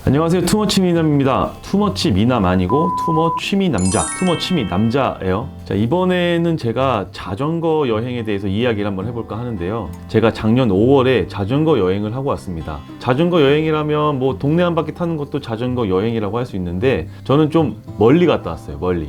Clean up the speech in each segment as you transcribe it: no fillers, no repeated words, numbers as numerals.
안녕하세요. 투머치 미남입니다. 투머치 미남 아니고 투머 취미 남자, 투머 취미 남자예요. 자, 이번에는 제가 자전거 여행에 대해서 이야기를 한번 해볼까 하는데요. 제가 작년 5월에 자전거 여행을 하고 왔습니다. 자전거 여행이라면 뭐 동네 한 바퀴 타는 것도 자전거 여행이라고 할 수 있는데 저는 좀 멀리 갔다 왔어요. 멀리.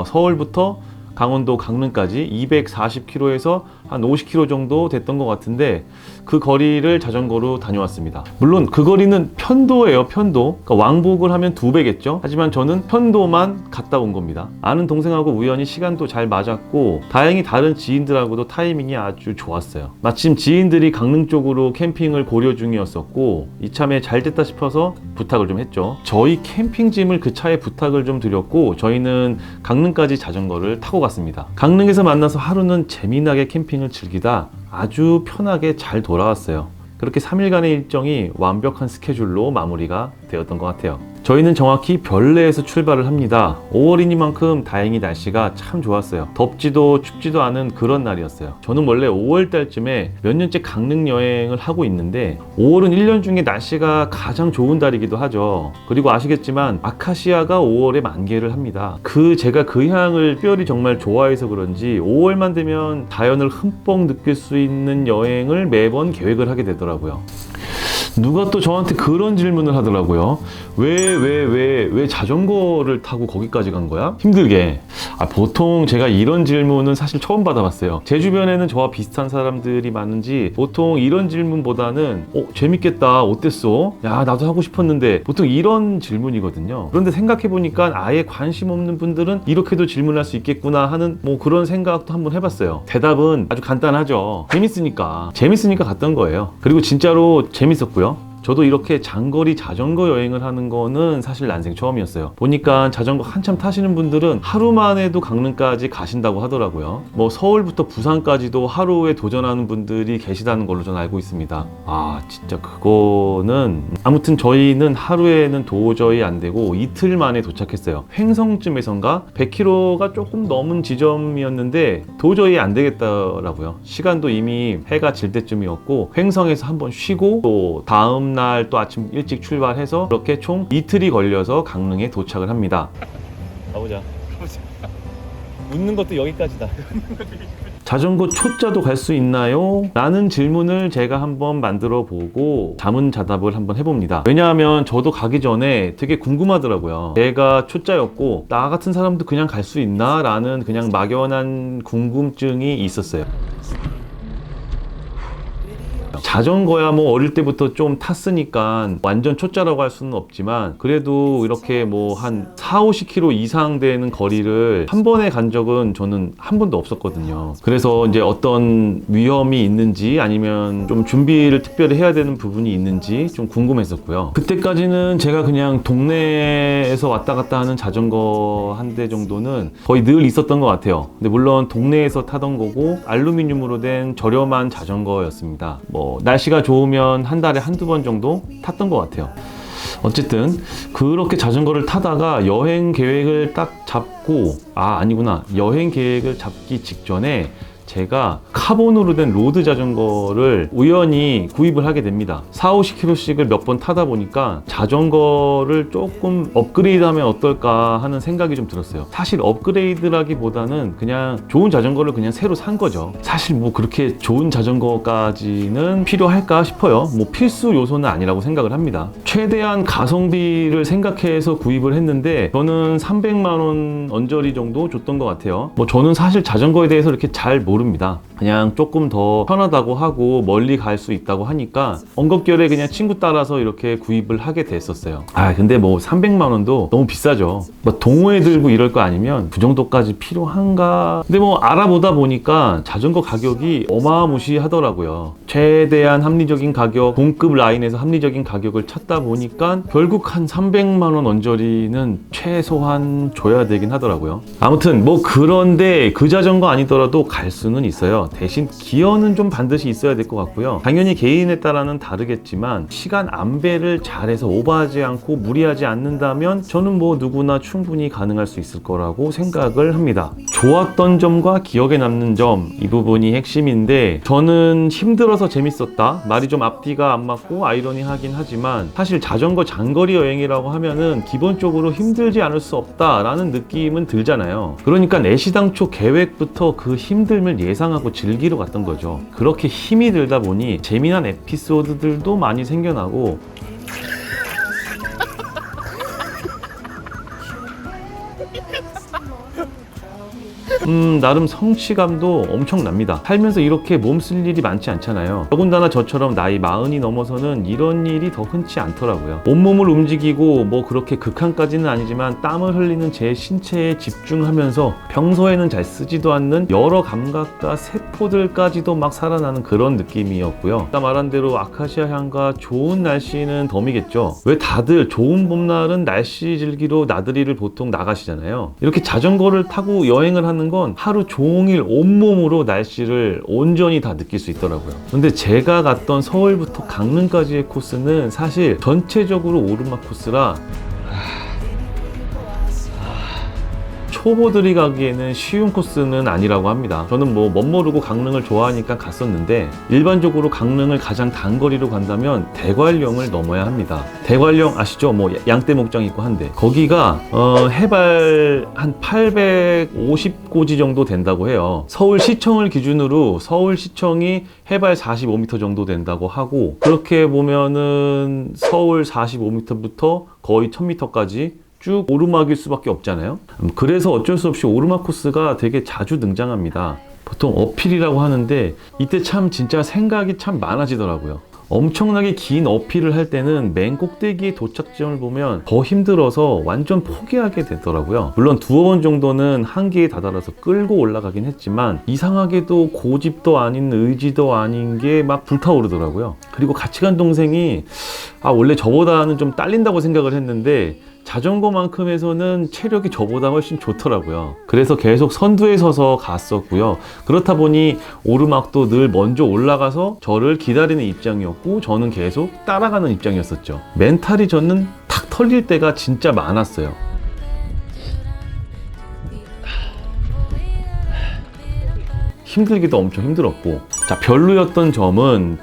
서울부터 강원도 강릉까지 240km에서 한 50km 정도 됐던 것 같은데 그 거리를 자전거로 다녀왔습니다. 물론 그 거리는 편도예요. 편도. 그러니까 왕복을 하면 2배겠죠. 하지만 저는 편도만 갔다 온 겁니다. 아는 동생하고 우연히 시간도 잘 맞았고 다행히 다른 지인들하고도 타이밍이 아주 좋았어요. 마침 지인들이 강릉 쪽으로 캠핑을 고려 중이었었고 이참에 잘 됐다 싶어서 부탁을 좀 했죠. 저희 캠핑짐을 그 차에 부탁을 좀 드렸고 저희는 강릉까지 자전거를 타고 갔습니다. 강릉에서 만나서 하루는 재미나게 캠핑을 즐기다 아주 편하게 잘 돌아왔어요. 그렇게 3일간의 일정이 완벽한 스케줄로 마무리가 되었던 것 같아요. 저희는 정확히 별내에서 출발을 합니다. 5월이니만큼 다행히 날씨가 참 좋았어요. 덥지도 춥지도 않은 그런 날이었어요. 저는 원래 5월 달쯤에 몇 년째 강릉 여행을 하고 있는데 5월은 1년 중에 날씨가 가장 좋은 달이기도 하죠. 그리고 아시겠지만 아카시아가 5월에 만개를 합니다. 제가 그 향을 특별히 정말 좋아해서 그런지 5월만 되면 자연을 흠뻑 느낄 수 있는 여행을 매번 계획을 하게 되더라고요. 누가 또 저한테 그런 질문을 하더라고요. 왜 자전거를 타고 거기까지 간 거야? 힘들게. 보통 제가 이런 질문은 사실 처음 받아봤어요. 제 주변에는 저와 비슷한 사람들이 많은지 보통 이런 질문보다는 재밌겠다. 어땠어? 야, 나도 하고 싶었는데 보통 이런 질문이거든요. 그런데 생각해보니까 아예 관심 없는 분들은 이렇게도 질문할 수 있겠구나 하는 그런 생각도 한번 해봤어요. 대답은 아주 간단하죠. 재밌으니까 갔던 거예요. 그리고 진짜로 재밌었고요. 저도 이렇게 장거리 자전거 여행을 하는 거는 사실 난생 처음이었어요. 보니까 자전거 한참 타시는 분들은 하루만 해도 강릉까지 가신다고 하더라고요. 서울부터 부산까지도 하루에 도전하는 분들이 계시다는 걸로 저는 알고 있습니다. 진짜 그거는 아무튼 저희는 하루에는 도저히 안 되고 이틀 만에 도착했어요. 횡성쯤에선가 100km가 조금 넘은 지점이었는데 도저히 안 되겠더라고요. 시간도 이미 해가 질 때쯤이었고 횡성에서 한번 쉬고 또 다음 날 또 아침 일찍 출발해서 그렇게 총 이틀이 걸려서 강릉에 도착을 합니다. 가보자. 웃는 것도 여기까지다. 자전거 초짜도 갈 수 있나요? 라는 질문을 제가 한번 만들어 보고 자문자답을 한번 해봅니다. 왜냐하면 저도 가기 전에 되게 궁금하더라고요. 제가 초짜였고 나 같은 사람도 그냥 갈 수 있나? 라는 그냥 막연한 궁금증이 있었어요. 자전거야 어릴 때부터 좀 탔으니까 완전 초짜라고 할 수는 없지만 그래도 이렇게 한 40-50km 이상 되는 거리를 한 번에 간 적은 저는 한 번도 없었거든요. 그래서 이제 어떤 위험이 있는지 아니면 좀 준비를 특별히 해야 되는 부분이 있는지 좀 궁금했었고요. 그때까지는 제가 그냥 동네에서 왔다 갔다 하는 자전거 한 대 정도는 거의 늘 있었던 것 같아요. 근데 물론 동네에서 타던 거고 알루미늄으로 된 저렴한 자전거였습니다. 날씨가 좋으면 한 달에 한두 번 정도 탔던 것 같아요. 어쨌든 그렇게 자전거를 타다가 여행 계획을 딱 잡고 여행 계획을 잡기 직전에 제가 카본으로 된 로드 자전거를 우연히 구입을 하게 됩니다. 40-50km씩을 몇 번 타다 보니까 자전거를 조금 업그레이드하면 어떨까 하는 생각이 좀 들었어요. 사실 업그레이드라기보다는 그냥 좋은 자전거를 그냥 새로 산 거죠. 사실 그렇게 좋은 자전거까지는 필요할까 싶어요. 필수 요소는 아니라고 생각을 합니다. 최대한 가성비를 생각해서 구입을 했는데 저는 300만 원 언저리 정도 줬던 것 같아요. 저는 사실 자전거에 대해서 이렇게 잘 모릅니다. 그냥 조금 더 편하다고 하고 멀리 갈 수 있다고 하니까 엉겁결에 그냥 친구 따라서 이렇게 구입을 하게 됐었어요. 근데 300만 원도 너무 비싸죠. 동호회 들고 이럴 거 아니면 그 정도까지 필요한가? 근데 알아보다 보니까 자전거 가격이 어마무시하더라고요. 최대한 합리적인 가격, 동급 라인에서 합리적인 가격을 찾다 보니까 결국 한 300만 원 언저리는 최소한 줘야 되긴 하더라고요. 아무튼 그런데 그 자전거 아니더라도 갈 수는 있어요. 대신 기어는 좀 반드시 있어야 될 것 같고요. 당연히 개인에 따라는 다르겠지만 시간 안배를 잘해서 오버하지 않고 무리하지 않는다면 저는 뭐 누구나 충분히 가능할 수 있을 거라고 생각을 합니다. 좋았던 점과 기억에 남는 점, 이 부분이 핵심인데 저는 힘들어서 재밌었다. 말이 좀 앞뒤가 안 맞고 아이러니하긴 하지만 사실 자전거 장거리 여행이라고 하면은 기본적으로 힘들지 않을 수 없다라는 느낌은 들잖아요. 그러니까 애시당초 계획부터 그 힘듦을 예상하고 즐기러 갔던 거죠. 그렇게 힘이 들다 보니 재미난 에피소드들도 많이 생겨나고 나름 성취감도 엄청납니다. 살면서 이렇게 몸쓸 일이 많지 않잖아요. 더군다나 저처럼 나이 40이 넘어서는 이런 일이 더 흔치 않더라고요. 온몸을 움직이고 뭐 그렇게 극한까지는 아니지만 땀을 흘리는 제 신체에 집중하면서 평소에는 잘 쓰지도 않는 여러 감각과 세포들까지도 막 살아나는 그런 느낌이었고요. 아까 말한 대로 아카시아 향과 좋은 날씨는 덤이겠죠. 왜 다들 좋은 봄날은 날씨 즐기러 나들이를 보통 나가시잖아요. 이렇게 자전거를 타고 여행을 하는 건 하루 종일 온몸으로 날씨를 온전히 다 느낄 수 있더라고요. 근데 제가 갔던 서울부터 강릉까지의 코스는 사실 전체적으로 오르막 코스라 초보들이 가기에는 쉬운 코스는 아니라고 합니다. 저는 뭐 멋모르고 강릉을 좋아하니까 갔었는데 일반적으로 강릉을 가장 단거리로 간다면 대관령을 넘어야 합니다. 대관령 아시죠? 뭐 양떼 목장 있고 한데 거기가 해발 한 850고지 정도 된다고 해요. 서울시청을 기준으로 서울시청이 해발 45m 정도 된다고 하고 그렇게 보면은 서울 45m부터 거의 1000m까지 쭉 오르막일 수밖에 없잖아요. 그래서 어쩔 수 없이 오르막 코스가 되게 자주 등장합니다. 보통 어필이라고 하는데 이때 참 진짜 생각이 참 많아지더라고요. 엄청나게 긴 어필을 할 때는 맨 꼭대기의 도착점을 보면 더 힘들어서 완전 포기하게 되더라고요. 물론 두어 번 정도는 한계에 다다라서 끌고 올라가긴 했지만 이상하게도 고집도 아닌 의지도 아닌 게 막 불타오르더라고요. 그리고 같이 간 동생이 원래 저보다는 좀 딸린다고 생각을 했는데 자전거만큼에서는 체력이 저보다 훨씬 좋더라고요. 그래서 계속 선두에 서서 갔었고요. 그렇다 보니 오르막도 늘 먼저 올라가서 저를 기다리는 입장이었고 저는 계속 따라가는 입장이었었죠. 멘탈이 저는 탁 털릴 때가 진짜 많았어요. 힘들기도 엄청 힘들었고 자 별로였던 점은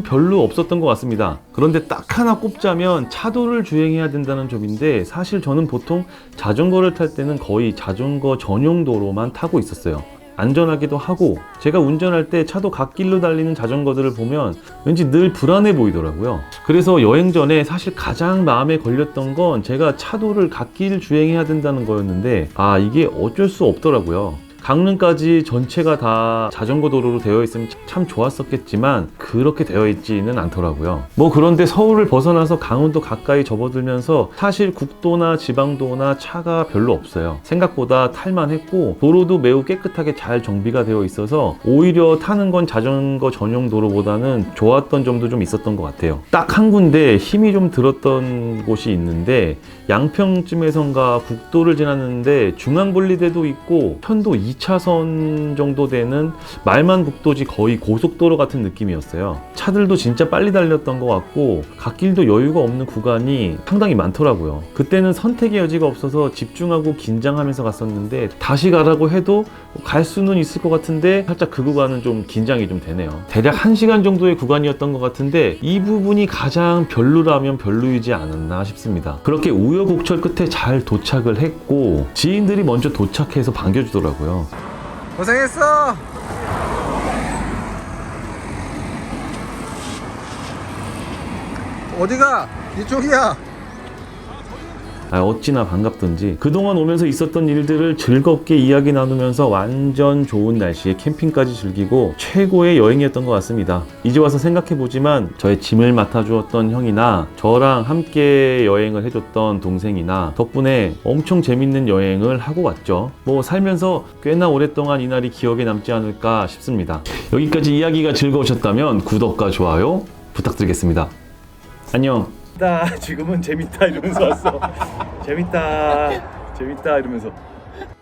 별로 없었던 것 같습니다. 그런데 딱 하나 꼽자면 차도를 주행해야 된다는 점인데 사실 저는 보통 자전거를 탈 때는 거의 자전거 전용 도로만 타고 있었어요. 안전하기도 하고 제가 운전할 때 차도 갓길로 달리는 자전거들을 보면 왠지 늘 불안해 보이더라고요. 그래서 여행 전에 사실 가장 마음에 걸렸던 건 제가 차도를 갓길 주행해야 된다는 거였는데 이게 어쩔 수 없더라고요. 강릉까지 전체가 다 자전거 도로로 되어 있으면 참 좋았었겠지만 그렇게 되어 있지는 않더라고요. 뭐 그런데 서울을 벗어나서 강원도 가까이 접어들면서 사실 국도나 지방도나 차가 별로 없어요. 생각보다 탈만했고 도로도 매우 깨끗하게 잘 정비가 되어 있어서 오히려 타는 건 자전거 전용 도로보다는 좋았던 점도 좀 있었던 것 같아요. 딱 한 군데 힘이 좀 들었던 곳이 있는데 양평쯤에선가 국도를 지났는데 중앙분리대도 있고 편도 2차선 정도 되는 말만 국도지 거의 고속도로 같은 느낌이었어요. 차들도 진짜 빨리 달렸던 것 같고 갓길도 여유가 없는 구간이 상당히 많더라고요. 그때는 선택의 여지가 없어서 집중하고 긴장하면서 갔었는데 다시 가라고 해도 갈 수는 있을 것 같은데 살짝 그 구간은 좀 긴장이 좀 되네요. 대략 1시간 정도의 구간이었던 것 같은데 이 부분이 가장 별로라면 별로이지 않았나 싶습니다. 그렇게 우여곡절 끝에 잘 도착을 했고 지인들이 먼저 도착해서 반겨주더라고요. 고생했어. 어디가? 이쪽이야. 어찌나 반갑던지 그동안 오면서 있었던 일들을 즐겁게 이야기 나누면서 완전 좋은 날씨에 캠핑까지 즐기고 최고의 여행이었던 것 같습니다. 이제 와서 생각해보지만 저의 짐을 맡아주었던 형이나 저랑 함께 여행을 해줬던 동생이나 덕분에 엄청 재밌는 여행을 하고 왔죠. 뭐 살면서 꽤나 오랫동안 이 날이 기억에 남지 않을까 싶습니다. 여기까지 이야기가 즐거우셨다면 구독과 좋아요 부탁드리겠습니다. 안녕. 지금은 재밌다 이러면서 왔어. 재밌다 이러면서